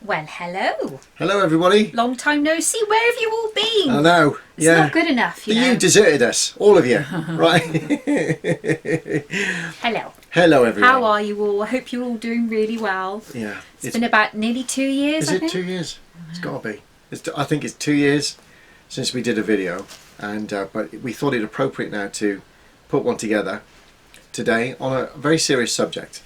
Well, hello. Hello, everybody. Long time no see. Where have you all been? I know. It's not good enough, you know. You deserted us, all of you, right? Hello. Hello, everyone. How are you all? I hope you're all doing really well. Yeah. It's been about nearly 2 years, Is I it think. 2 years? It's got to be. I think it's 2 years since we did a video, and but we thought it appropriate now to put one together today on a very serious subject.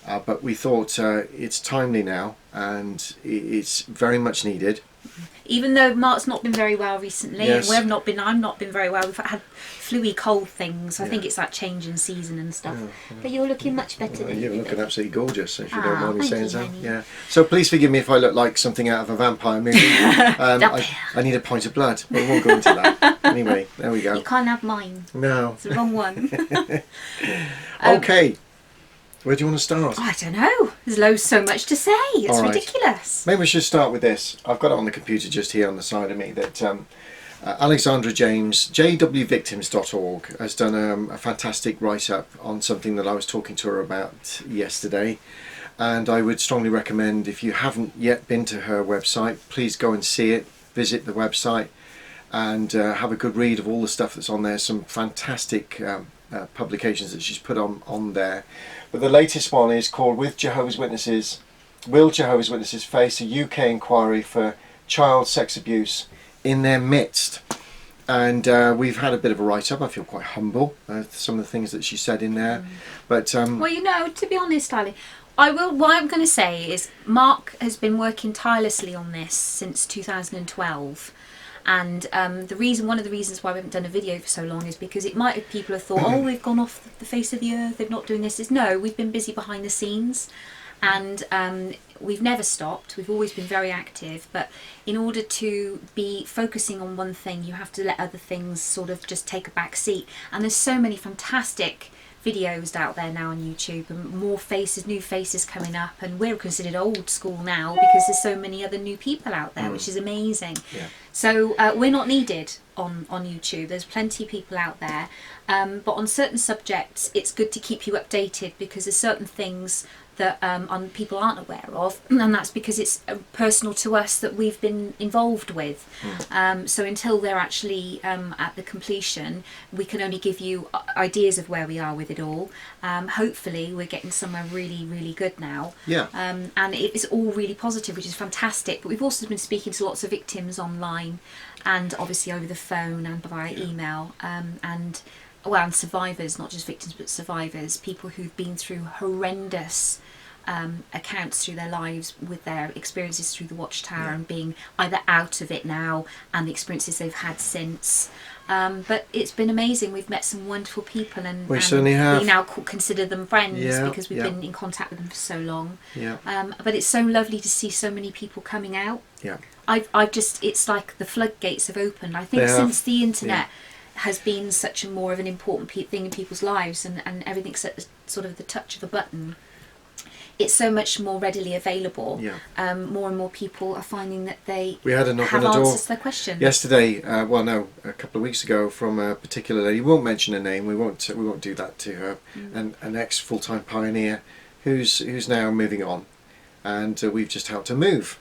But we thought it's timely now, and it's very much needed. Even though Mark's not been very well recently, Yes. and I've not been very well. We've had fluey cold things. I Yeah. think it's that change in season and stuff. Yeah. But you're looking much better than You're you looking did. absolutely gorgeous, if you don't mind me thank saying you, so. honey. Yeah. So please forgive me if I look like something out of a vampire movie. I need a pint of blood. We won't go into that. Anyway, there we go. You can't have mine. No. It's the wrong one. Okay. Where do you want to start? I don't know. There's so much to say. It's All right. ridiculous. Maybe we should start with this. I've got it on the computer just here on the side of me that Alexandra James, jwvictims.org, has done a fantastic write-up on something that I was talking to her about yesterday. And I would strongly recommend, if you haven't yet been to her website, please go and see it, visit the website, and have a good read of all the stuff that's on there. Some fantastic publications that she's put on there. But the latest one is called Will Jehovah's Witnesses Face a UK Inquiry for Child Sex Abuse in Their Midst? And we've had a bit of a write-up. I feel quite humble some of the things that she said in there. But well, you know, to be honest, Ali, what I'm going to say is Mark has been working tirelessly on this since 2012. And one of the reasons why we haven't done a video for so long is because people have thought, oh, we've gone off the face of the earth, they're not doing this. No, we've been busy behind the scenes, and we've never stopped. We've always been very active, but in order to be focusing on one thing, you have to let other things sort of just take a back seat. And there's so many fantastic videos out there now on YouTube, and new faces coming up, and we're considered old school now because there's so many other new people out there, which is amazing. Yeah. So we're not needed on YouTube. There's plenty of people out there, but on certain subjects it's good to keep you updated, because there's certain things that people aren't aware of, and that's because it's personal to us that we've been involved with. So until they're actually at the completion, we can only give you ideas of where we are with it all. Hopefully we're getting somewhere really, really good now. yeah. And it's all really positive, which is fantastic. But we've also been speaking to lots of victims online, and obviously over the phone and via email, and survivors, not just victims but survivors, people who've been through horrendous accounts through their lives with their experiences through the Watchtower, and being either out of it now and the experiences they've had since. But it's been amazing. We've met some wonderful people, and We certainly have. we now consider them friends, because we've Yeah. been in contact with them for so long. Yeah. But it's so lovely to see so many people coming out. Yeah. It's like the floodgates have opened. I think They have. since the internet has been such a more of an important thing in people's lives, and everything's at sort of the touch of a button, it's so much more readily available. Yeah. More and more people are finding that We had a knock have on the door answers to their questions. yesterday. A couple of weeks ago, from a particular lady. We won't mention her name. We won't do that to her. An ex full-time pioneer who's now moving on, and we've just helped her move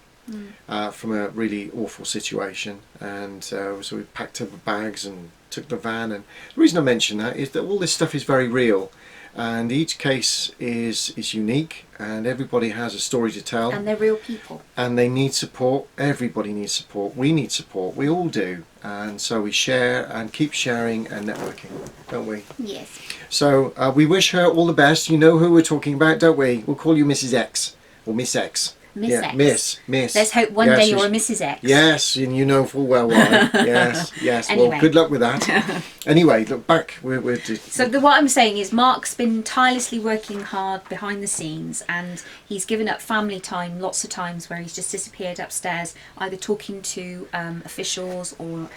from a really awful situation. And so we packed up the bags and took the van. And the reason I mention that is that all this stuff is very real. And each case is unique, and everybody has a story to tell. And they're real people. And they need support. Everybody needs support. We need support. We all do. And so we share and keep sharing and networking, don't we? Yes. So we wish her all the best. You know who we're talking about, don't we? We'll call you Mrs. X or Miss X. Miss X. Miss. Let's hope one day you're a Mrs. X. Yes, and you know full well why. Yes. Anyway. Well, good luck with that. Anyway, look back. So what I'm saying is Mark's been tirelessly working hard behind the scenes, and he's given up family time lots of times where he's just disappeared upstairs, either talking to officials or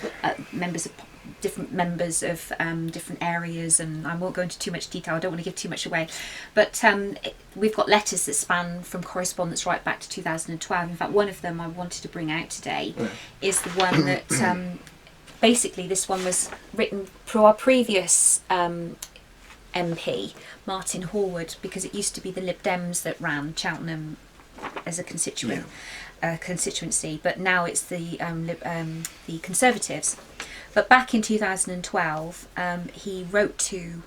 different members of different areas, and I won't go into too much detail. I don't want to give too much away, but we've got letters that span from correspondence right back to 2012. In fact, one of them I wanted to bring out today is the one that basically this one was written for our previous MP, Martin Horwood, because it used to be the Lib Dems that ran Cheltenham as a constituency, but now it's the Conservatives. But back in 2012, he wrote to.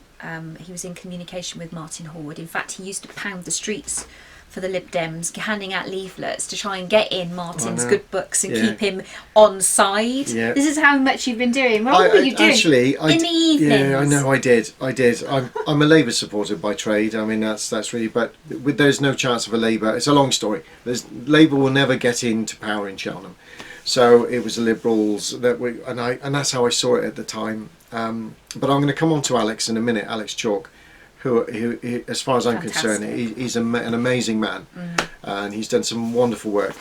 He was in communication with Martin Horde. In fact, he used to pound the streets for the Lib Dems, handing out leaflets to try and get in Martin's good books and keep him on side. Yeah. This is how much you've been doing. What were you doing? Actually, in the evenings? Yeah, I know. I did. I'm a Labour supporter by trade. I mean, that's really. But there's no chance of a Labour. It's a long story. Labour will never get into power in Cheltenham. So it was the Liberals and that's how I saw it at the time. But I'm going to come on to Alex in a minute, Alex Chalk, who as far as I'm concerned, he's an amazing man, and he's done some wonderful work.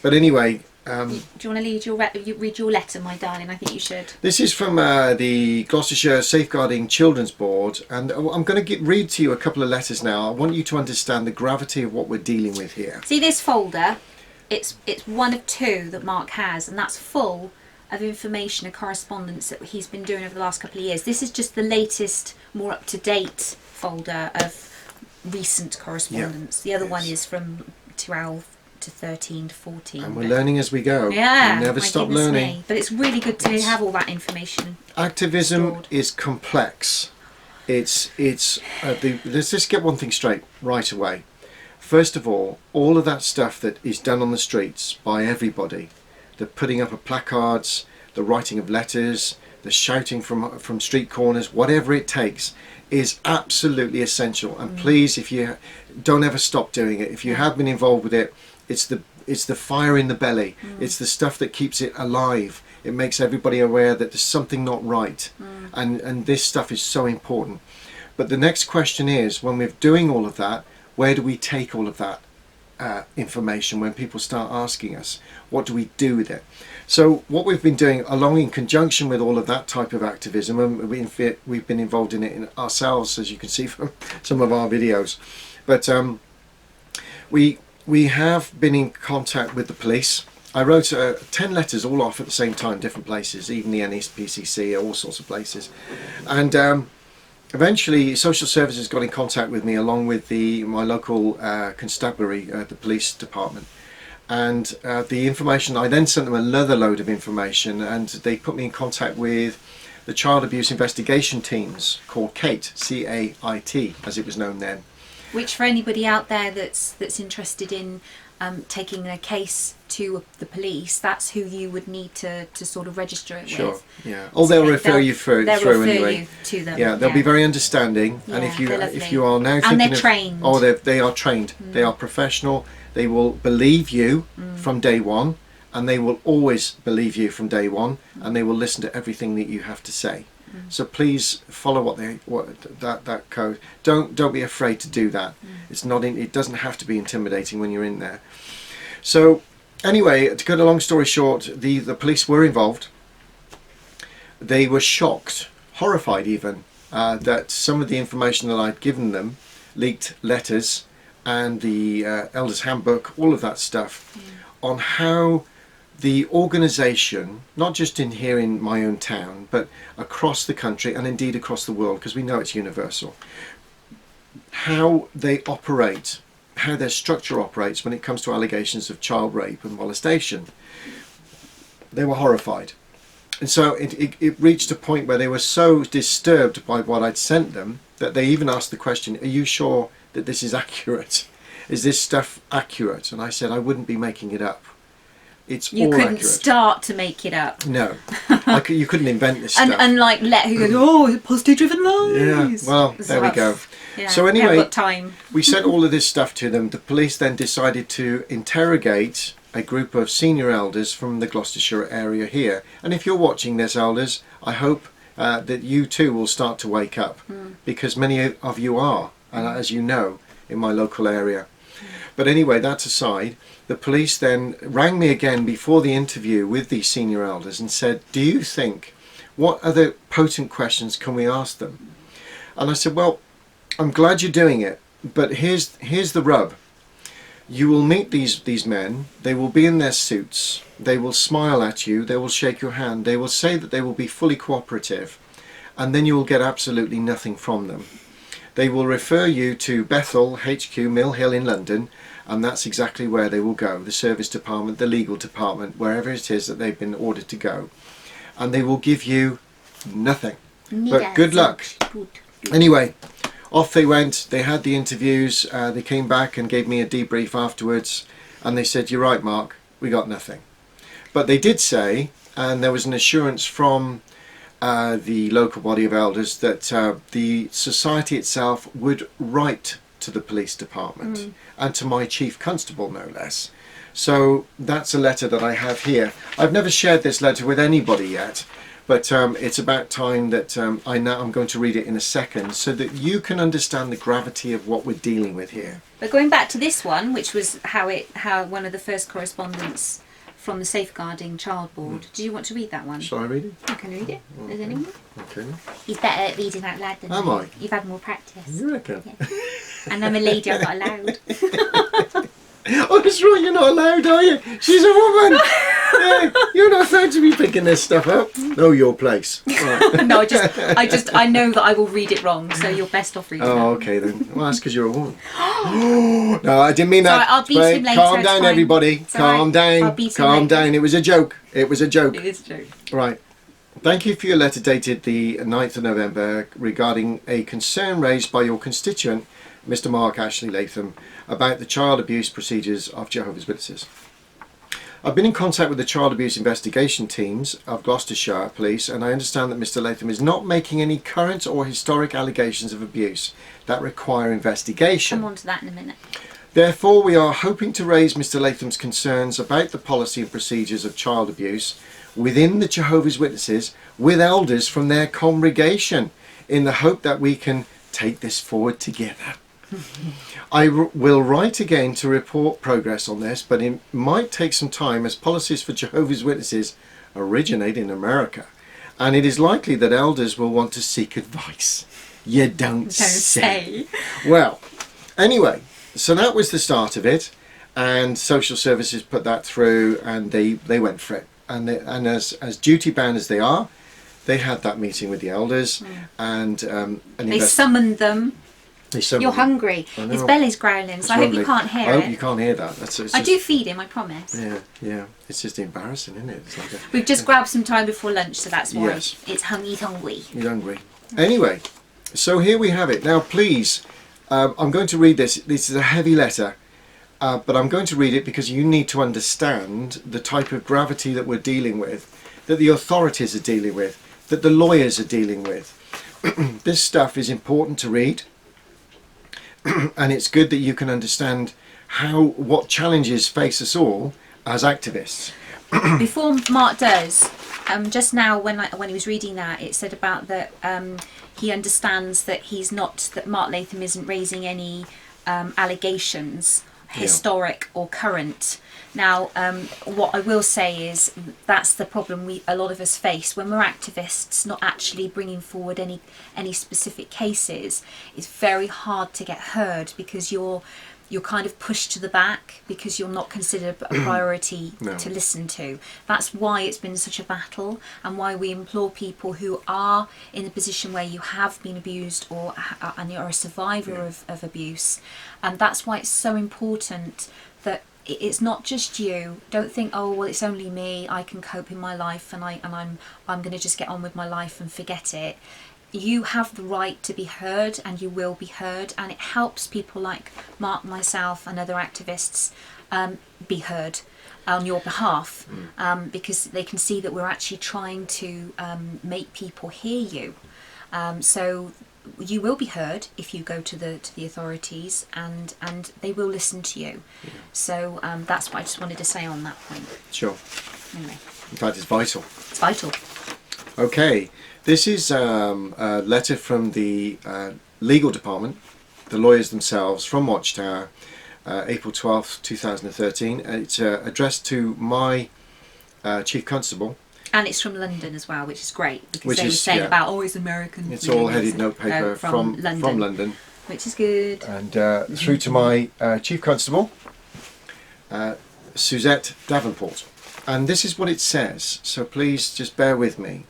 But anyway, do you want to read your letter, my darling? I think you should. This is from the Gloucestershire Safeguarding Children's Board, and I'm going to read to you a couple of letters now. I want you to understand the gravity of what we're dealing with here. See this folder? It's one of two that Mark has, and that's full of information and correspondence that he's been doing over the last couple of years. This is just the latest, more up-to-date folder of recent correspondence. The other one is from 12 to 13 to 14. And we're learning as we go. Yeah, we never stop learning. But it's really good to have all that information. Activism stored. is complex. Let's just get one thing straight right away. First of all of that stuff that is done on the streets by everybody, the putting up of placards, the writing of letters, the shouting from street corners, whatever it takes, is absolutely essential. And please, if you don't ever stop doing it. If you have been involved with it, it's the fire in the belly. It's the stuff that keeps it alive. It makes everybody aware that there's something not right, and this stuff is so important. But the next question is, when we're doing all of that, where do we take all of that information when people start asking us? What do we do with it? So what we've been doing, along in conjunction with all of that type of activism, and we've been involved in it ourselves, as you can see from some of our videos, but we have been in contact with the police. I wrote 10 letters all off at the same time, different places, even the NEPCC, all sorts of places, and eventually social services got in contact with me, along with my local constabulary, the police department, and the information, I then sent them another load of information, and they put me in contact with the child abuse investigation teams called CAIT, C-A-I-T, as it was known then. Which, for anybody out there that's interested in taking a case to the police, that's who you would need to sort of register it with. Yeah. Or they'll refer you through anyway. You to them. Yeah, they'll be very understanding. Yeah, and if you are now thinking, and they're trained. They are trained. They are professional. They will believe you from day one, and they will always believe you from day one, and they will listen to everything that you have to say. So please follow that code. Don't be afraid to do that. It doesn't have to be intimidating when you're in there. So anyway, to cut a long story short, the police were involved. They were shocked, horrified even, that some of the information that I'd given them, leaked letters and the Elders Handbook, all of that stuff, on how the organisation, not just here in my own town, but across the country and indeed across the world, because we know it's universal, how they operate, how their structure operates when it comes to allegations of child rape and molestation. They were horrified. And so it reached a point where they were so disturbed by what I'd sent them that they even asked the question, are you sure that this is accurate? Is this stuff accurate? And I said, I wouldn't be making it up. It's you all couldn't accurate. Start to make it up. No, you couldn't invent this stuff. And like let who goes, positive driven lies. Yeah, well, there we go. Yeah, so anyway, we sent all of this stuff to them. The police then decided to interrogate a group of senior elders from the Gloucestershire area here. And if you're watching this, elders, I hope that you too will start to wake up, because many of you are, as you know, in my local area. But anyway, that aside, the police then rang me again before the interview with these senior elders and said, do you think, what other potent questions can we ask them? And I said, well, I'm glad you're doing it, but here's the rub. You will meet these men, they will be in their suits, they will smile at you, they will shake your hand, they will say that they will be fully cooperative, and then you will get absolutely nothing from them. They will refer you to Bethel HQ, Mill Hill in London, and that's exactly where they will go, the service department, the legal department, wherever it is that they've been ordered to go, and they will give you nothing but good luck. Anyway, off they went. They had the interviews, they came back and gave me a debrief afterwards, and they said, "You're right, Mark, we got nothing." But they did say, and there was an assurance from the local body of elders, that the society itself would write to the police department and to my chief constable, no less. So that's a letter that I have here. I've never shared this letter with anybody yet, but it's about time that I'm going to read it in a second so that you can understand the gravity of what we're dealing with here. But going back to this one, which was how one of the first correspondence from the Safeguarding Child Board. Do you want to read that one? Shall I read it? You can read it. Okay. Is anyone? Okay. He's better at reading out loud than Am me. I? You've had more practice. You reckon? Yeah. And I'm a lady, I'm not allowed. Oh, that's right, you're not allowed, are you? She's a woman. Yeah, you're not allowed to be picking this stuff up. Know your place. Right. No, I know that I will read it wrong, so you're best off reading it. Oh, okay then. Well, that's because you're a woman. No, I didn't mean that. Sorry, I'll beat him later. Calm it's down, fine. everybody. It's all right. Calm down. I'll beat him Calm later. down. It was a joke. It was a joke. It is a joke. Right. Thank you for your letter dated the 9th of November regarding a concern raised by your constituent, Mr. Mark Ashley Latham, about the child abuse procedures of Jehovah's Witnesses. I've been in contact with the child abuse investigation teams of Gloucestershire Police, and I understand that Mr. Latham is not making any current or historic allegations of abuse that require investigation. Come on to that in a minute. Therefore, we are hoping to raise Mr. Latham's concerns about the policy and procedures of child abuse within the Jehovah's Witnesses with elders from their congregation, in the hope that we can take this forward together. I will write again to report progress on this, but it might take some time as policies for Jehovah's Witnesses originate in America, and it is likely that elders will want to seek advice. You don't say. Well, anyway, so that was the start of it, and social services put that through, and they went for it, and as duty bound as they are, they had that meeting with the elders, and they summoned them. You're hungry. His belly's growling, so I hope you can't hear it. I hope you can't hear that. I do feed him, I promise. Yeah. It's just embarrassing, isn't it? It's like We've just grabbed some time before lunch, so that's why. Yes. It's hungry. He's hungry. Anyway, so here we have it. Now, please, I'm going to read this. This is a heavy letter, but I'm going to read it because you need to understand the type of gravity that we're dealing with, that the authorities are dealing with, that the lawyers are dealing with. This stuff is important to read. And it's good that you can understand what challenges face us all as activists. Before Mark does, just now when he was reading that, it said about that he understands that Mark Latham isn't raising any allegations, historic or current. Now, what I will say is that's the problem a lot of us face when we're activists, not actually bringing forward any specific cases. It's very hard to get heard because you're kind of pushed to the back because you're not considered a priority to listen to. That's why it's been such a battle, and why we implore people who are in a position where you have been abused and you're a survivor of abuse. And that's why it's so important that it's not just you. Don't think, oh well, it's only me, I can cope in my life, and I'm going to just get on with my life and forget it. You have the right to be heard, and you will be heard, and it helps people like Mark, myself and other activists be heard on your behalf, because they can see that we're actually trying to make people hear you. So you will be heard if you go to the authorities, and they will listen to you. So that's what I just wanted to say on that point. Sure. Anyway. In fact, it's vital. It's vital. Okay, this is a letter from the legal department, the lawyers themselves, from Watchtower, April 12th, 2013. It's addressed to my chief constable. And it's from London as well, which is great, because they were saying about, it's American. It's all headed notepaper from London. Which is good. And through to my chief constable, Suzette Davenport. And this is what it says, so please just bear with me.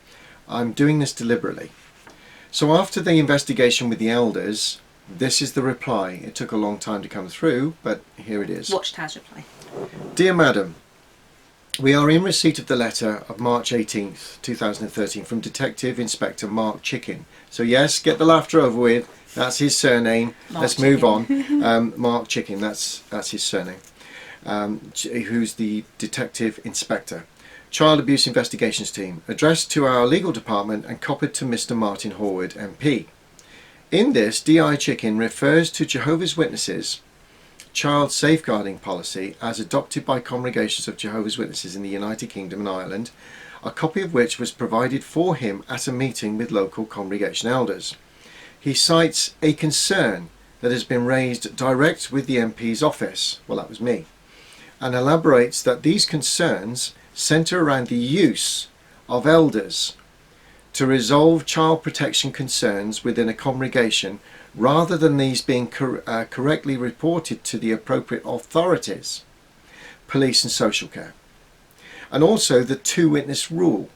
I'm doing this deliberately. So after the investigation with the elders, This is the reply. It took a long time to come through, but here it is. Watch Taz reply. Dear Madam, we are in receipt of the letter of March 18th, 2013 from Detective Inspector Mark Chicken. So yes, get the laughter over with. That's his surname. Mark Let's Chicken. move on. Mark Chicken, that's his surname. Who's the Detective Inspector. Child Abuse Investigations Team. Addressed to our legal department and copied to Mr. Martin Horwood, MP. In this, DI Chicken refers to Jehovah's Witnesses child safeguarding policy as adopted by congregations of Jehovah's Witnesses in the United Kingdom and Ireland, a copy of which was provided for him at a meeting with local congregation elders. He cites a concern that has been raised direct with the MP's office, well that was me, and elaborates that these concerns centre around the use of elders to resolve child protection concerns within a congregation rather than these being correctly reported to the appropriate authorities, police and social care. And also the two-witness rule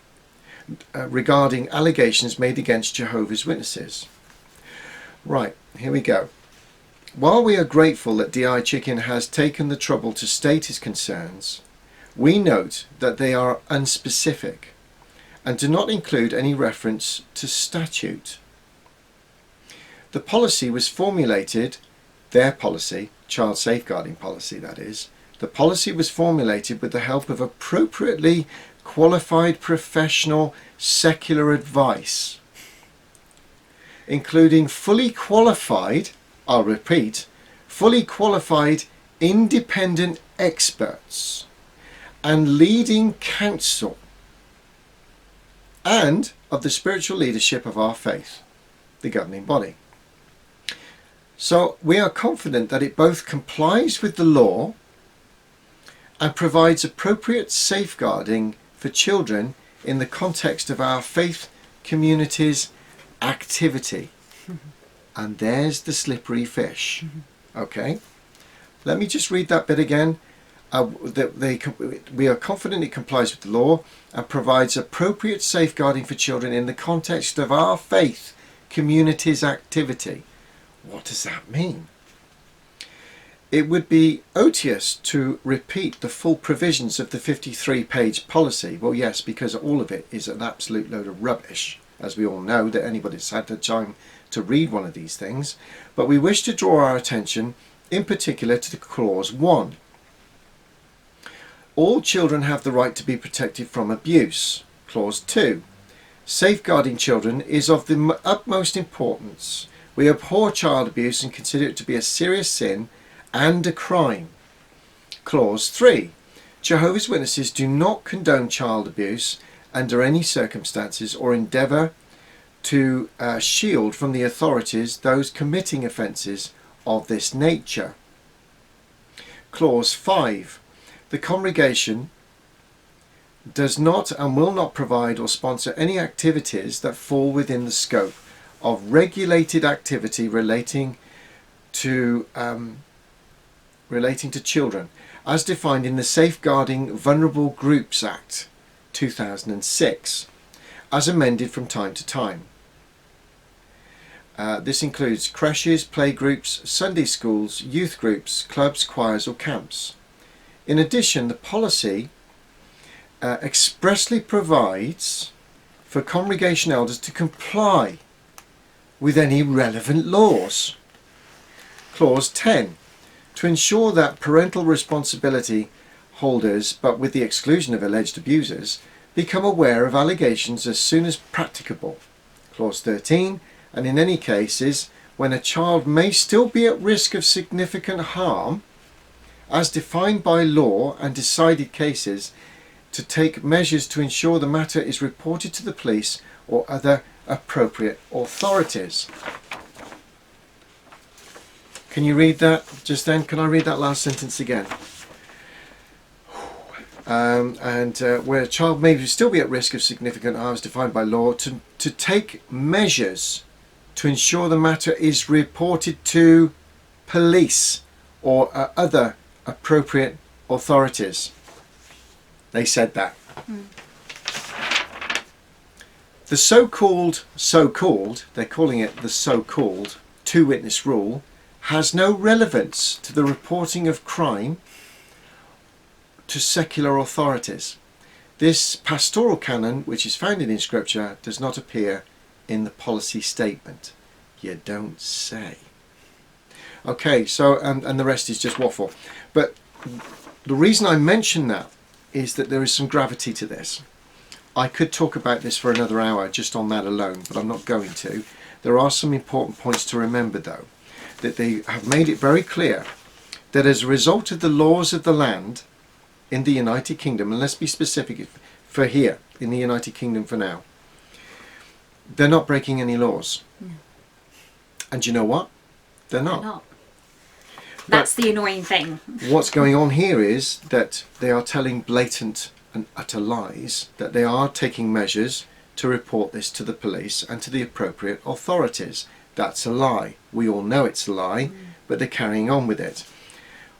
regarding allegations made against Jehovah's Witnesses. Right, here we go. While we are grateful that DI Chicken has taken the trouble to state his concerns, we note that they are unspecific and do not include any reference to statute. The policy was formulated, their policy, child safeguarding policy that is, the policy was formulated with the help of appropriately qualified professional secular advice, including fully qualified, I'll repeat, fully qualified independent experts and leading counsel and of the spiritual leadership of our faith, the governing body. So we are confident that it both complies with the law and provides appropriate safeguarding for children in the context of our faith community's activity. And there's the slippery fish. Okay, let me just read that bit again. We are confident it complies with the law and provides appropriate safeguarding for children in the context of our faith community's activity. What does that mean? It would be odious to repeat the full provisions of the 53-page policy. Well, yes, because all of it is an absolute load of rubbish, as we all know, that anybody's had the time to read one of these things. But we wish to draw our attention in particular to the clause 1. All children have the right to be protected from abuse. Clause 2. Safeguarding children is of the utmost importance. We abhor child abuse and consider it to be a serious sin and a crime. Clause 3. Jehovah's Witnesses do not condone child abuse under any circumstances or endeavour to shield from the authorities those committing offences of this nature. Clause 5. The congregation does not and will not provide or sponsor any activities that fall within the scope of regulated activity relating to children, as defined in the Safeguarding Vulnerable Groups Act 2006, as amended from time to time. This includes creches, playgroups, Sunday schools, youth groups, clubs, choirs or camps. In addition, the policy expressly provides for congregation elders to comply with any relevant laws. Clause 10. To ensure that parental responsibility holders, but with the exclusion of alleged abusers, become aware of allegations as soon as practicable. Clause 13. And in any cases when a child may still be at risk of significant harm, as defined by law and decided cases, to take measures to ensure the matter is reported to the police or other appropriate authorities. Can you read that just then? Can I read that last sentence again? Where a child may still be at risk of significant harm as defined by law, to take measures to ensure the matter is reported to police or other appropriate authorities. They said that. The so-called, they're calling it the so-called two-witness rule has no relevance to the reporting of crime to secular authorities. This pastoral canon, which is found in Scripture, does not appear in the policy statement. You don't say. Okay, so, and the rest is just waffle. But the reason I mention that is that there is some gravity to this. I could talk about this for another hour just on that alone, but I'm not going to. There are some important points to remember, though, that they have made it very clear that as a result of the laws of the land in the United Kingdom, and let's be specific for here, in the United Kingdom for now, they're not breaking any laws. No. And you know what? They're not. They're not. That's the annoying thing. What's going on here is that they are telling blatant and utter lies, that they are taking measures to report this to the police and to the appropriate authorities. That's a lie. We all know it's a lie, but they're carrying on with it.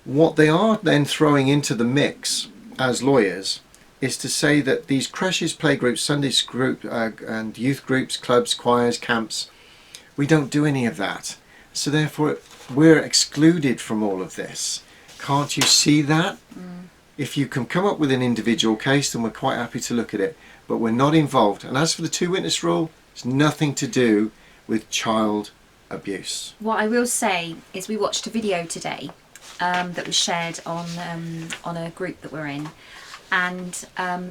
What they are then throwing into the mix as lawyers is to say that these creches, playgroups, Sunday group and youth groups, clubs, choirs, camps, we don't do any of that. So therefore we're excluded from all of this. Can't you see that? If you can come up with an individual case, then we're quite happy to look at it, but we're not involved. And as for the two-witness rule, it's nothing to do with child abuse. What I will say is we watched a video today that was shared on a group that we're in, and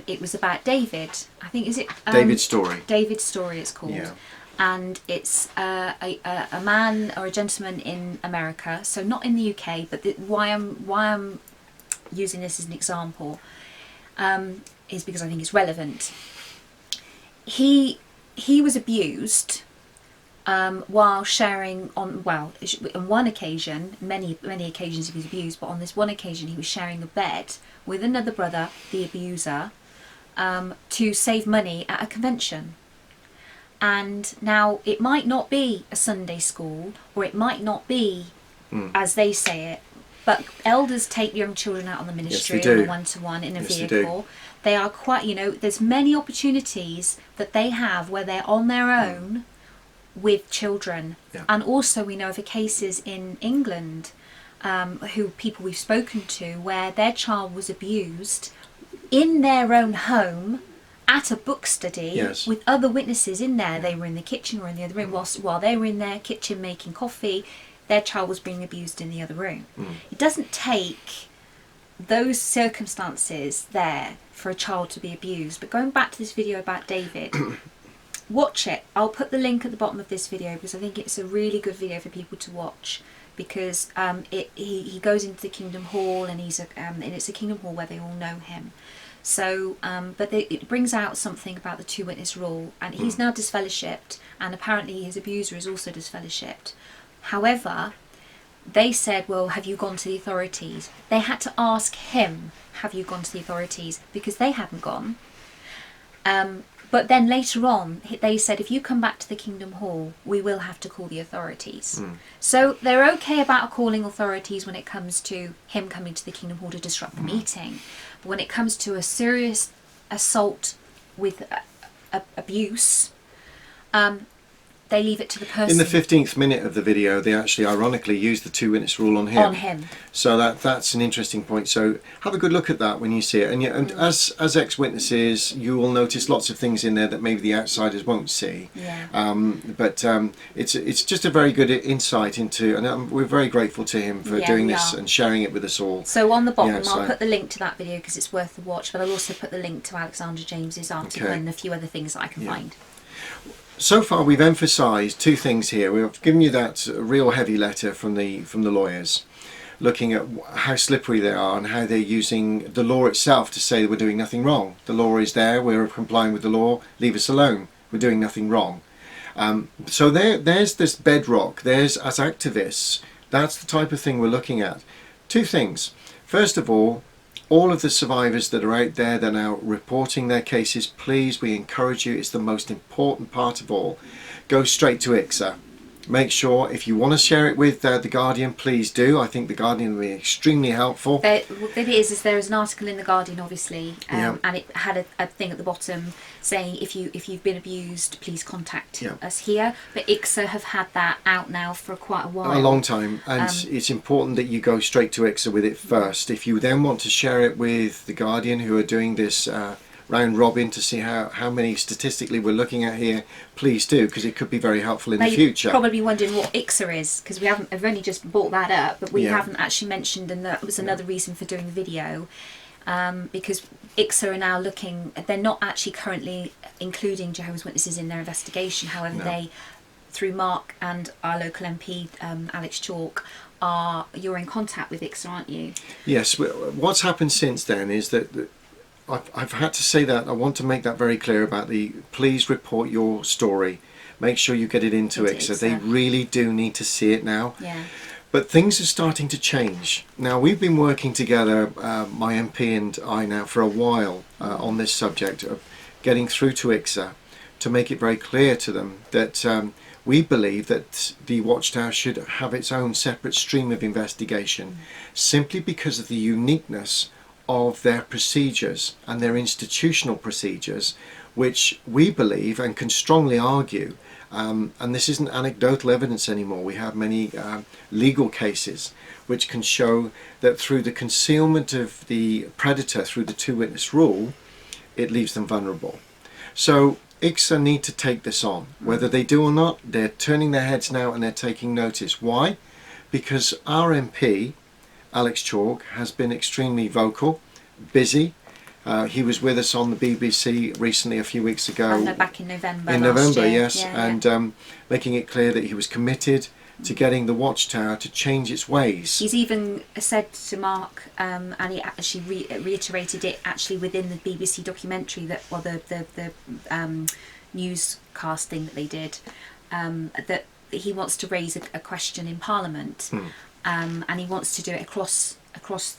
it was about David. I think, is it David's Story? David's Story it's called. Yeah. And it's a man or a gentleman in America, so not in the UK, but why I'm using this as an example is because I think it's relevant. He was abused while sharing on one occasion, many occasions he was abused, but on this one occasion he was sharing a bed with another brother, the abuser, to save money at a convention. And now it might not be a Sunday school, or it might not be as they say it, but elders take young children out on the ministry in a one-to-one in a vehicle. They are quite, there's many opportunities that they have where they're on their own with children. Yeah. And also we know of cases in England people we've spoken to where their child was abused in their own home at a book study with other witnesses in there. They were in the kitchen or in the other room while they were in their kitchen making coffee. Their child was being abused in the other room. It doesn't take those circumstances there for a child to be abused. But going back to this video about David, watch it. I'll put the link at the bottom of this video because I think it's a really good video for people to watch, because he goes into the Kingdom Hall and and it's a Kingdom Hall where they all know him. So, but it brings out something about the two-witness rule, and he's now disfellowshipped, and apparently his abuser is also disfellowshipped. However, they said, well, have you gone to the authorities? They had to ask him, have you gone to the authorities? Because they hadn't gone. But then later on, they said, if you come back to the Kingdom Hall, we will have to call the authorities. So they're okay about calling authorities when it comes to him coming to the Kingdom Hall to disrupt the meeting. But when it comes to a serious assault with abuse, they leave it to the person. In the 15th minute of the video, they actually ironically use the two-witness rule on him. So that's an interesting point. So have a good look at that when you see it. And as ex-witnesses, you will notice lots of things in there that maybe the outsiders won't see. But it's just a very good insight into, and we're very grateful to him for doing this and sharing it with us all. So on the bottom, I'll put the link to that video because it's worth the watch. But I'll also put the link to Alexandra James's article and a few other things that I can find. So far we've emphasised two things here. We've given you that real heavy letter from the lawyers, looking at how slippery they are and how they're using the law itself to say we're doing nothing wrong. The law is there, we're complying with the law, leave us alone, we're doing nothing wrong. So there's this bedrock, as activists, that's the type of thing we're looking at. Two things. First of all of the survivors that are out there that are now reporting their cases, please, we encourage you, it's the most important part of all. Go straight to IICSA. Make sure if you want to share it with The Guardian, please do. I think The Guardian will be extremely helpful. What it is there is an article in The Guardian, obviously, Yeah. and it had a thing at the bottom saying if you've been abused, please contact us here. But IICSA have had that out now for quite a while. A long time, and it's important that you go straight to IICSA with it first. If you then want to share it with The Guardian, who are doing this round robin to see how many statistically we're looking at here, please do, because it could be very helpful in the future. You're probably wondering what IICSA is, because I've only just brought that up, but we haven't actually mentioned, and that was another reason for doing the video, because IICSA are now looking, they're not actually currently including Jehovah's Witnesses in their investigation. However, they, through Mark and our local MP, Alex Chalk, you're in contact with IICSA, aren't you? Yes. What's happened since then is that I've had to say that. I want to make that very clear about please report your story. Make sure you get it into IICSA. They really do need to see it now. Yeah. But things are starting to change. Now, we've been working together, my MP and I now, for a while on this subject of getting through to IICSA to make it very clear to them that we believe that the Watchtower should have its own separate stream of investigation, simply because of the uniqueness of their procedures and their institutional procedures, which we believe and can strongly argue, and this isn't anecdotal evidence anymore, we have many legal cases which can show that through the concealment of the predator through the two-witness rule, it leaves them vulnerable. So IICSA need to take this on. Whether they do or not, they're turning their heads now and they're taking notice. Why? Because our MP, Alex Chalk, has been extremely vocal, busy. He was with us on the BBC recently, a few weeks ago. Back in November. In November, year. yes, and making it clear that he was committed to getting the Watchtower to change its ways. He's even said to Mark, and he actually reiterated it actually within the BBC documentary that, well, the newscast thing that they did, that he wants to raise a question in Parliament, and he wants to do it across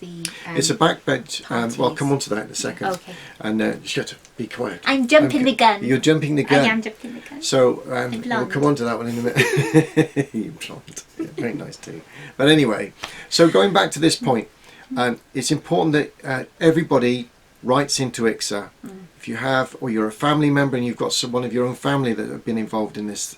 the it's a backbench, well, I'll come on to that in a second. Okay. And shut up, be quiet. I'm jumping the gun. You're jumping the gun. I am jumping the gun. So we'll come on to that one in a minute. You blonde. Yeah, very nice too. But anyway, so going back to this point, it's important that everybody writes into IICSA. If you have, or you're a family member and you've got one of your own family that have been involved in this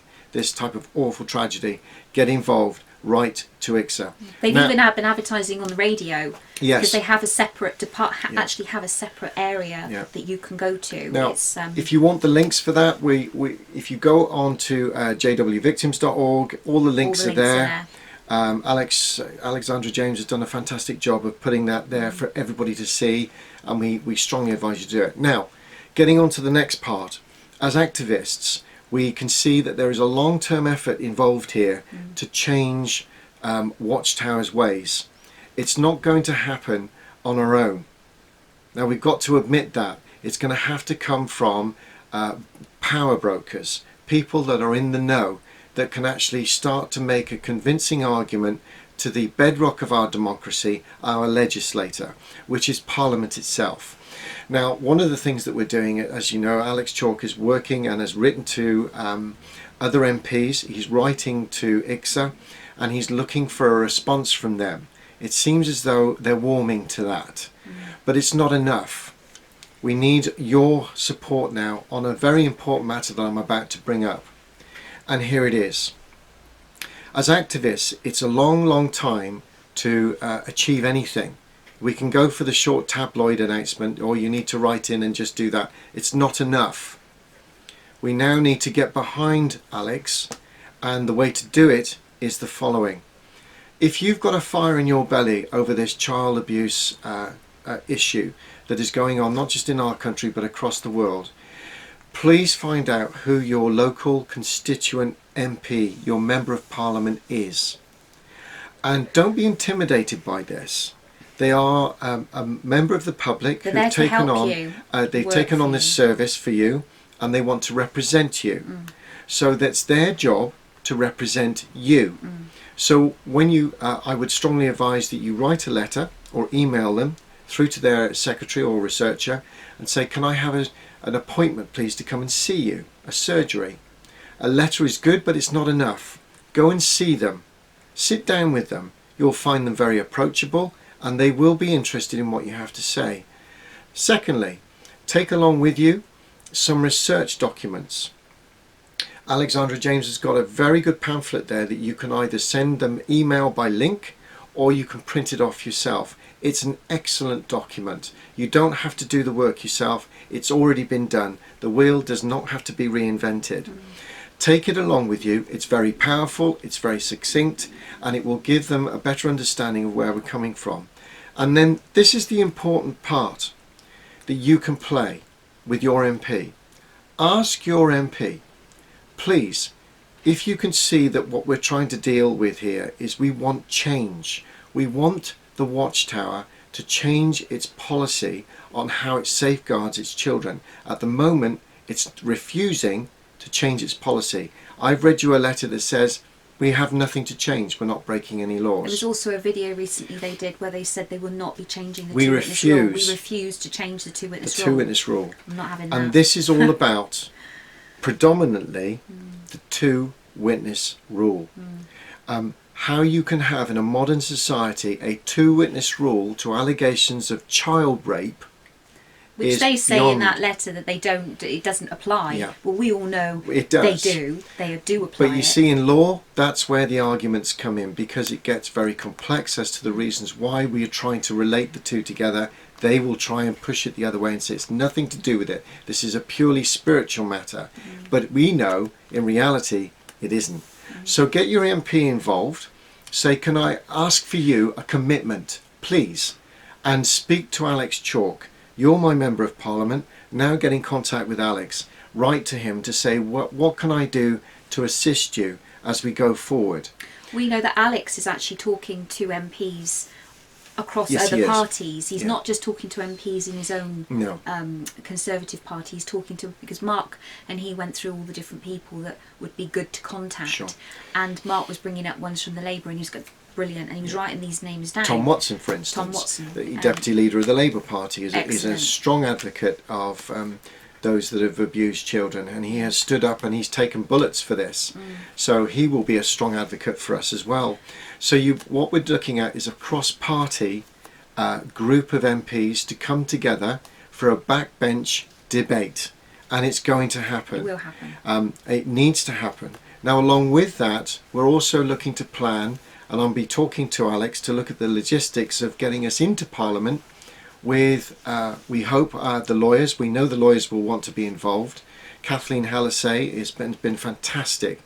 type of awful tragedy, get involved. Write to IICSA. They've even been advertising on the radio. Yes. Because they have a separate actually have a separate area that you can go to. Now, if you want the links for that, if you go on to jwvictims.org, all the links are there. Alexandra James has done a fantastic job of putting that there for everybody to see, and we strongly advise you to do it. Now, getting on to the next part, as activists, we can see that there is a long-term effort involved here to change Watchtower's ways. It's not going to happen on our own. Now, we've got to admit that. It's going to have to come from power brokers, people that are in the know, that can actually start to make a convincing argument to the bedrock of our democracy, our legislator, which is Parliament itself. Now, one of the things that we're doing, as you know, Alex Chalk is working and has written to other MPs. He's writing to IICSA and he's looking for a response from them. It seems as though they're warming to that, but it's not enough. We need your support now on a very important matter that I'm about to bring up. And here it is. As activists, it's a long, long time to achieve anything. We can go for the short tabloid announcement, or you need to write in and just do that. It's not enough. We now need to get behind Alex, and the way to do it is the following. If you've got a fire in your belly over this child abuse issue that is going on not just in our country but across the world, please find out who your local constituent MP, your Member of Parliament, is. And don't be intimidated by this. They are a member of the public who've taken on they've taken on this service for you, and they want to represent you. So that's their job to represent you. So when you I would strongly advise that you write a letter or email them through to their secretary or researcher and say, can I have an appointment please to come and see you, a surgery. A letter is good, but it's not enough. Go and see them. Sit down with them. You'll find them very approachable and they will be interested in what you have to say. Secondly, take along with you some research documents. Alexandra James has got a very good pamphlet there that you can either send them email by link or you can print it off yourself. It's an excellent document. You don't have to do the work yourself. It's already been done. The wheel does not have to be reinvented. Take it along with you. It's very powerful, it's very succinct, and it will give them a better understanding of where we're coming from. And then this is the important part that you can play with your MP. Ask your MP, please, if you can see that what we're trying to deal with here is we want change. We want the Watchtower to change its policy on how it safeguards its children. At the moment, it's refusing to change its policy. I've read you a letter that says we have nothing to change, we're not breaking any laws. There was also a video recently they did where they said they will not be changing the We two-witness rule. refuse. We refuse to change the two-witness The rule. two-witness rule. I'm not having that. And this is all about predominantly the two-witness rule. How you can have in a modern society a two-witness rule to allegations of child rape, which is they say beyond. in that letter that it doesn't apply. Yeah. Well, we all know It does. they do apply. But you see, in law, that's where the arguments come in, because it gets very complex as to the reasons why we are trying to relate the two together. They will try and push it the other way and say it's nothing to do with it. This is a purely spiritual matter. But we know, in reality, it isn't. So get your MP involved. Say, can I ask for you a commitment, please? And speak to Alex Chalk. You're my Member of Parliament. Now get in contact with Alex. Write to him to say, what can I do to assist you as we go forward? We know that Alex is actually talking to MPs across Yes, he other is. parties. He's Yeah. not just talking to MPs in his own No. Conservative party. He's talking to, because Mark and he went through all the different people that would be good to contact. Sure. And Mark was bringing up ones from the Labour, and he was brilliant, and he was writing these names down. Tom Watson, for instance, Tom Watson, the Deputy Leader of the Labour Party, is a excellent. strong advocate of those that have abused children, and he has stood up and he's taken bullets for this. So he will be a strong advocate for us as well. So what we're looking at is a cross-party group of MPs to come together for a backbench debate, and it's going to happen. It will happen. It needs to happen. Now, along with that, we're also looking to plan, and I'll be talking to Alex to look at the logistics of getting us into Parliament with, we hope, the lawyers. We know the lawyers will want to be involved. Kathleen Hallisay has been fantastic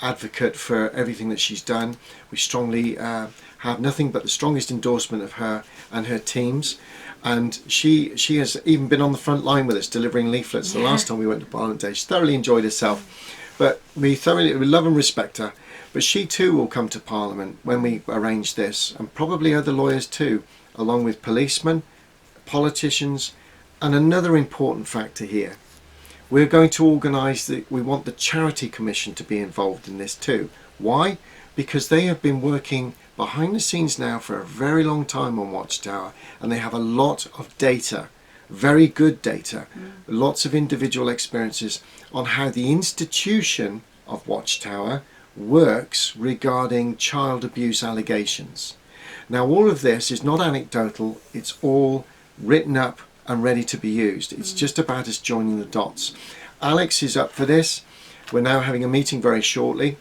advocate for everything that she's done. We strongly have nothing but the strongest endorsement of her and her teams. And she has even been on the front line with us delivering leaflets. The last time we went to Parliament Day, she thoroughly enjoyed herself. But we love and respect her. But she too will come to Parliament when we arrange this, and probably other lawyers too, along with policemen, politicians, and another important factor here. We're going to organise we want the Charity Commission to be involved in this too. Why? Because they have been working behind the scenes now for a very long time on Watchtower, and they have a lot of data, very good data, lots of individual experiences on how the institution of Watchtower works regarding child abuse allegations. Now, all of this is not anecdotal, it's all written up and ready to be used. It's just about us joining the dots. Alex is up for this. We're now having a meeting very shortly.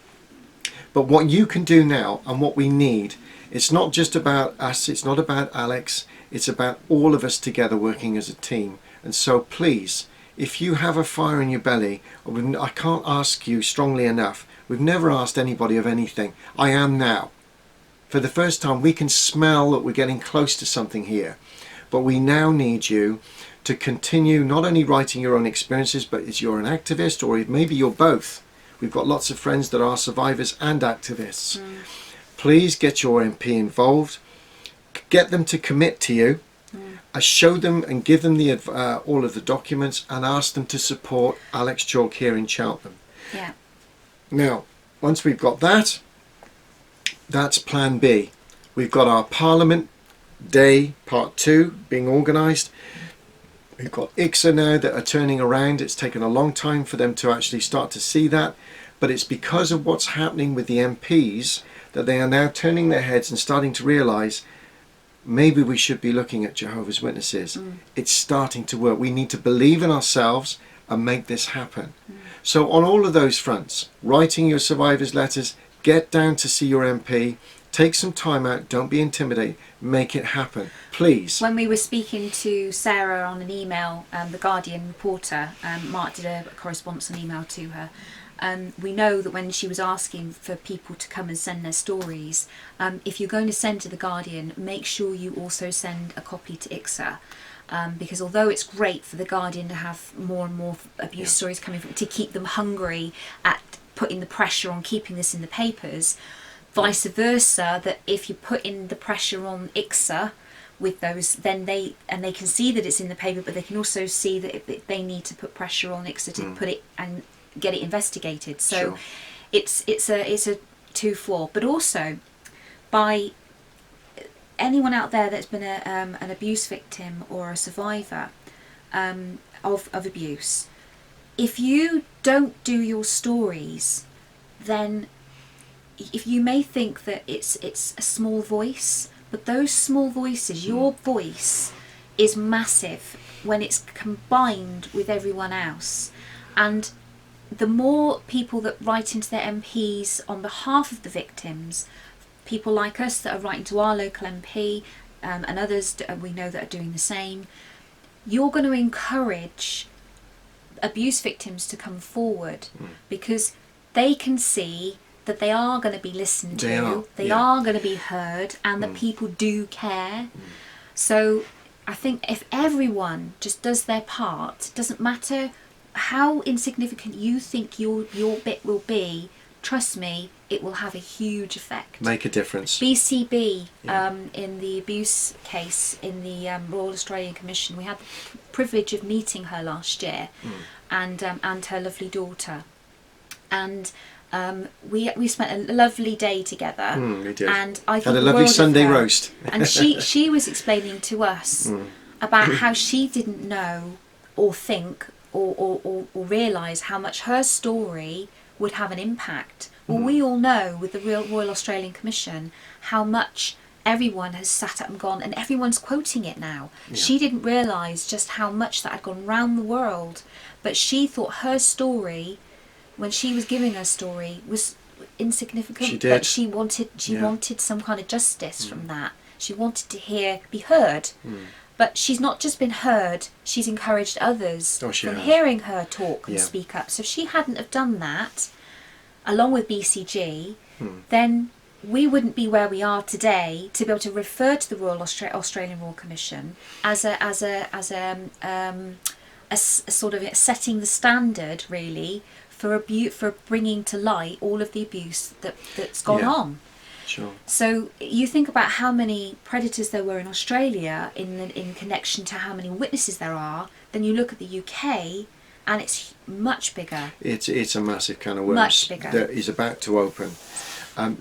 But what you can do now, and what we need, it's not just about us, it's not about Alex, it's about all of us together working as a team. And so please, if you have a fire in your belly, I can't ask you strongly enough, we've never asked anybody of anything. I am now. For the first time, we can smell that we're getting close to something here. But we now need you to continue not only writing your own experiences, but if you're an activist, or maybe you're both. We've got lots of friends that are survivors and activists. Please get your MP involved. Get them to commit to you. Show them and give them all of the documents, and ask them to support Alex Chalk here in Cheltenham. Yeah. Now, once we've got that, that's plan B. We've got our Parliament Day Part 2 being organised. We've got IICSA now that are turning around. It's taken a long time for them to actually start to see that, but it's because of what's happening with the MPs that they are now turning their heads and starting to realise maybe we should be looking at Jehovah's Witnesses. It's starting to work. We need to believe in ourselves and make this happen. So on all of those fronts, writing your survivors' letters, get down to see your MP, take some time out, don't be intimidated, make it happen, please. When we were speaking to Sarah on an email, the Guardian reporter, Mark did a correspondence, an email to her. We know that when she was asking for people to come and send their stories, if you're going to send to the Guardian, make sure you also send a copy to IICSA. Because although it's great for the Guardian to have more and more abuse stories coming from, to keep them hungry at putting the pressure on keeping this in the papers, vice versa, that if you put in the pressure on IICSA with those, then they can see that it's in the paper, but they can also see that they need to put pressure on IICSA to put it and get it investigated. So it's a two-fold. But also, by anyone out there that's been an abuse victim or a survivor of abuse, if you don't do your stories, then if you may think that it's a small voice, but those small voices, your voice is massive when it's combined with everyone else. And the more people that write into their MPs on behalf of the victims, people like us that are writing to our local MP, and others we know that are doing the same, you're going to encourage abuse victims to come forward, because they can see that they are going to be listened to, they are going to be heard, and that people do care. So I think if everyone just does their part, it doesn't matter how insignificant you think your bit will be, trust me, it will have a huge effect. Make a difference. BCB, in the abuse case in the Royal Australian Commission, we had the privilege of meeting her last year, and her lovely daughter, and we spent a lovely day together. We did. And I had a lovely Sunday roast. And she was explaining to us about how she didn't know or think or realise how much her story would have an impact. Well, we all know with the Royal Australian Commission how much everyone has sat up and gone, and everyone's quoting it now. She didn't realise just how much that had gone round the world, but she thought her story, when she was giving her story, was insignificant. She did. But she wanted some kind of justice from that. She wanted to be heard. But she's not just been heard, she's encouraged others from hearing her talk and speak up. So if she hadn't have done that, along with BCG, then we wouldn't be where we are today to be able to refer to the Royal Australian Royal Commission as a sort of setting the standard, really, for bringing to light all of the abuse that's gone on. Sure. So you think about how many predators there were in Australia in connection to how many witnesses there are. Then you look at the UK, and it's much bigger. It's a massive can of worms. Much bigger. That is about to open.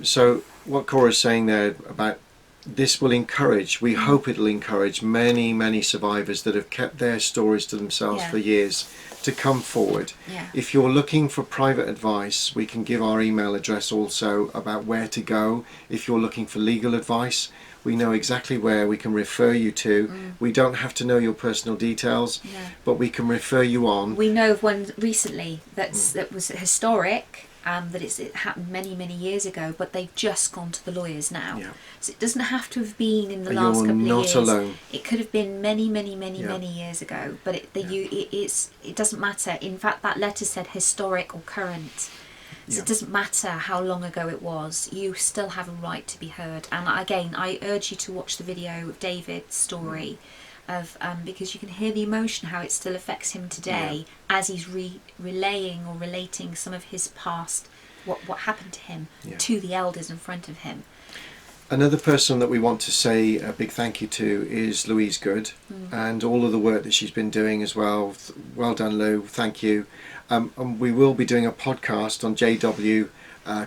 So what Cora's saying there about this will encourage, we hope it'll encourage many, many survivors that have kept their stories to themselves for years to come forward. If you're looking for private advice, we can give our email address also about where to go. If you're looking for legal advice, we know exactly where we can refer you to. We don't have to know your personal details, but we can refer you on. We know of one recently that was historic, that it happened many, many years ago, but they've just gone to the lawyers now. So it doesn't have to have been in the last couple of years. You're not alone. It could have been many, many, many, many years ago, but it doesn't matter. In fact, that letter said historic or current. So it doesn't matter how long ago it was, you still have a right to be heard. And again, I urge you to watch the video of David's story, because you can hear the emotion, how it still affects him today as he's relaying or relating some of his past, what happened to him, to the elders in front of him. Another person that we want to say a big thank you to is Louise Good, and all of the work that she's been doing as well. Well done, Lou. Thank you. And we will be doing a podcast on JW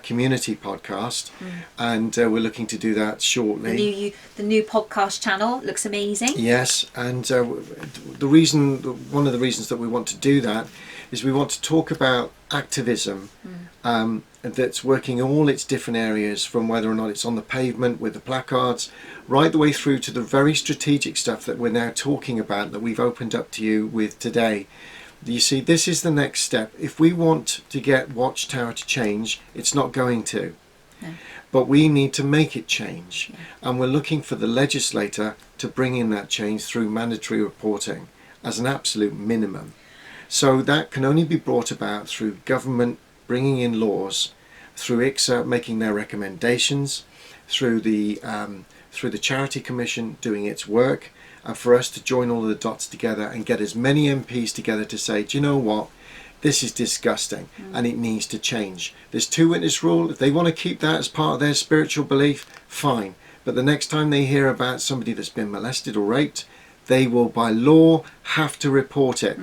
community podcast, and we're looking to do that shortly. The new podcast channel looks amazing. Yes, and one of the reasons that we want to do that is we want to talk about activism that's working in all its different areas, from whether or not it's on the pavement with the placards, right the way through to the very strategic stuff that we're now talking about, that we've opened up to you with today. You see, this is the next step. If we want to get Watchtower to change, it's not going to. No. But we need to make it change. Yeah. And we're looking for the legislator to bring in that change through mandatory reporting as an absolute minimum. So that can only be brought about through government bringing in laws, through IICSA making their recommendations, through the Charity Commission doing its work, and for us to join all of the dots together and get as many MPs together to say, do you know what, this is disgusting and it needs to change. There's 2-witness rule. If they want to keep that as part of their spiritual belief, fine. But the next time they hear about somebody that's been molested or raped, they will by law have to report it.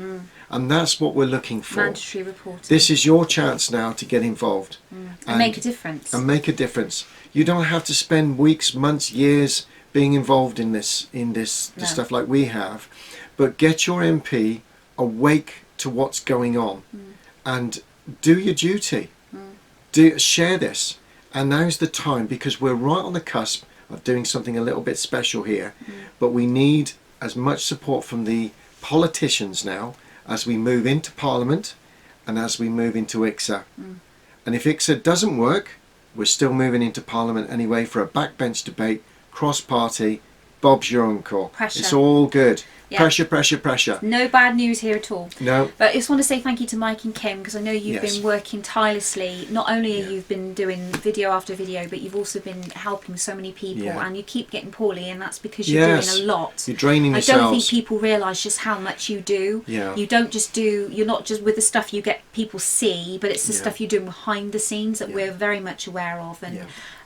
And that's what we're looking for. Mandatory reporting. This is your chance now to get involved and make a difference. And make a difference. You don't have to spend weeks, months, years being involved in this stuff like we have, but get your MP awake to what's going on and do your duty. Share this, and now's the time, because we're right on the cusp of doing something a little bit special here, but we need as much support from the politicians now as we move into Parliament and as we move into IICSA. And if IICSA doesn't work, we're still moving into Parliament anyway for a backbench debate, cross-party, Bob's your uncle. Pressure. It's all good. Yeah. Pressure, pressure, pressure. No bad news here at all. No. But I just want to say thank you to Mike and Kim, because I know you've been working tirelessly. Not only have you been doing video after video, but you've also been helping so many people, and you keep getting poorly, and that's because you're doing a lot. You're draining I yourselves. don't think people realise just how much you do. Yeah. You don't just do, you're not just with the stuff you get people see, but it's the stuff you're doing behind the scenes that we're very much aware of.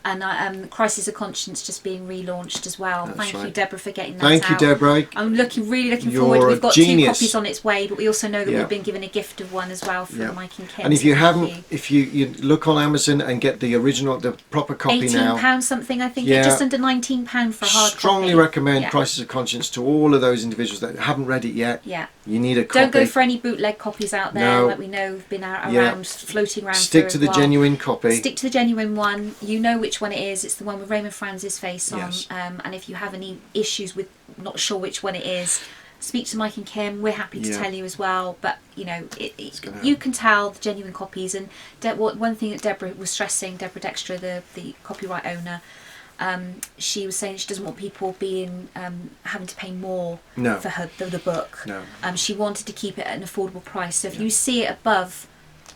And Crisis of Conscience just being relaunched as well. Thank you, Deborah, for getting that out. Thank you, Deborah. I'm really looking forward. We've got genius. 2 copies on its way, but we also know that we've been given a gift of one as well from Mike and Kim. And if you haven't, if you look on Amazon and get the original, the proper copy now. £18 something, I think. Just under £19 for a hard Strongly copy. recommend Crisis of Conscience to all of those individuals that haven't read it yet. Yeah. You need a copy. Don't go for any bootleg copies out there that we know have been around, floating around. Stick to the genuine copy. Stick to the genuine one. You know which one it is. It's the one with Raymond Franz's face on. Yes. And if you have any issues with not sure which one it is, speak to Mike and Kim. We're happy to tell you as well. But you know, you can tell the genuine copies. And one thing that Deborah was stressing, Deborah Dexter, the copyright owner, she was saying she doesn't want people being having to pay more for the book. No. She wanted to keep it at an affordable price. So if you see it above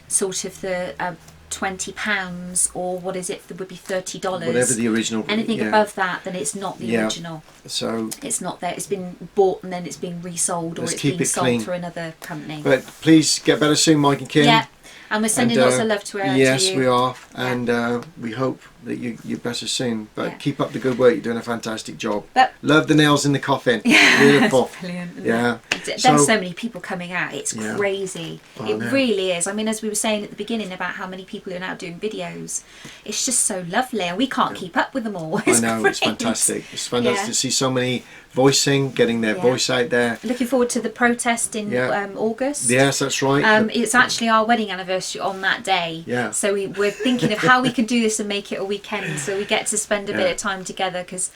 sort of the £20, or what is it, that would be $30, whatever the original, anything above that, then it's not the original. So it's not there. It's been bought and then it's being resold, or it's being sold through another company. But please get better soon, Mike and Kim. Yeah. And we're sending lots of love to her. Yes, to you. we are, and we hope that you're better soon. But keep up the good work. You're doing a fantastic job. Love the nails in the coffin. Beautiful. Brilliant. Yeah. There's so many people coming out. It's crazy. It really is. I mean, as we were saying at the beginning about how many people are now doing videos, it's just so lovely, and we can't keep up with them all. I know, it's fantastic. It's fantastic to see so many voicing, getting their voice out there. Looking forward to the protest in August. Yes, that's right. It's actually our wedding anniversary on that day. Yeah. So we're thinking of how we can do this and make it a weekend, so we get to spend a bit of time together, because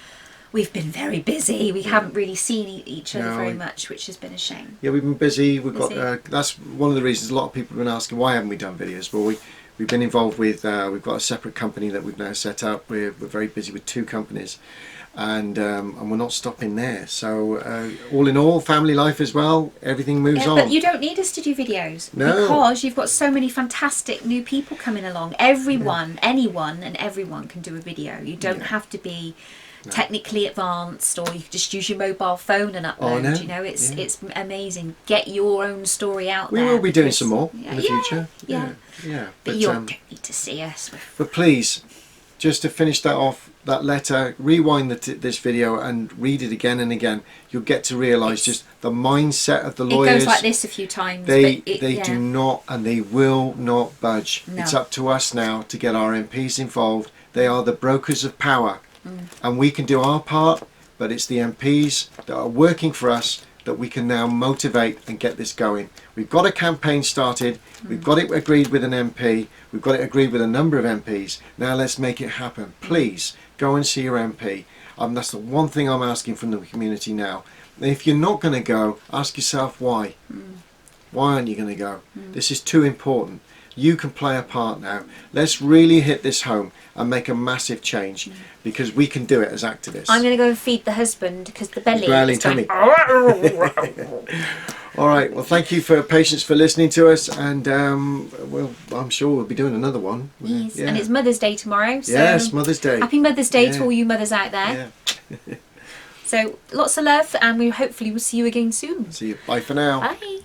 we've been very busy. We haven't really seen each other very much, which has been a shame. Yeah, we've been busy. We've got that's one of the reasons a lot of people have been asking, why haven't we done videos? Well, we've been involved with we've got a separate company that we've now set up. We're very busy with 2 companies, and we're not stopping there. So all in all, family life as well, everything moves on. But you don't need us to do videos, because you've got so many fantastic new people coming along. Anyone and everyone can do a video. You don't have to be technically advanced, or you can just use your mobile phone and upload. You know, it's amazing. Get your own story out there. We will be doing some more in the future. Yeah. Yeah. But you don't need to see us. But please, just to finish that off, that letter, rewind this video and read it again and again, you'll get to realise just the mindset of the lawyers. It goes like this a few times. They yeah. do not and they will not budge. No. It's up to us now to get our MPs involved. They are the brokers of power. And we can do our part, but it's the MPs that are working for us that we can now motivate and get this going. We've got a campaign started, we've got it agreed with an MP, we've got it agreed with a number of MPs. Now let's make it happen. Please go and see your MP. That's the one thing I'm asking from the community now. And if you're not going to go, ask yourself why. Why aren't you going to go? This is too important. You can play a part now. Let's really hit this home and make a massive change, because we can do it as activists. I'm going to go and feed the husband because the belly is going... All right, well, thank you for your patience for listening to us, and I'm sure we'll be doing another one. Yes. Yeah. And it's Mother's Day tomorrow. So yes, Mother's Day. Happy Mother's Day to all you mothers out there. Yeah. So lots of love, and we hopefully will see you again soon. See you. Bye for now. Bye.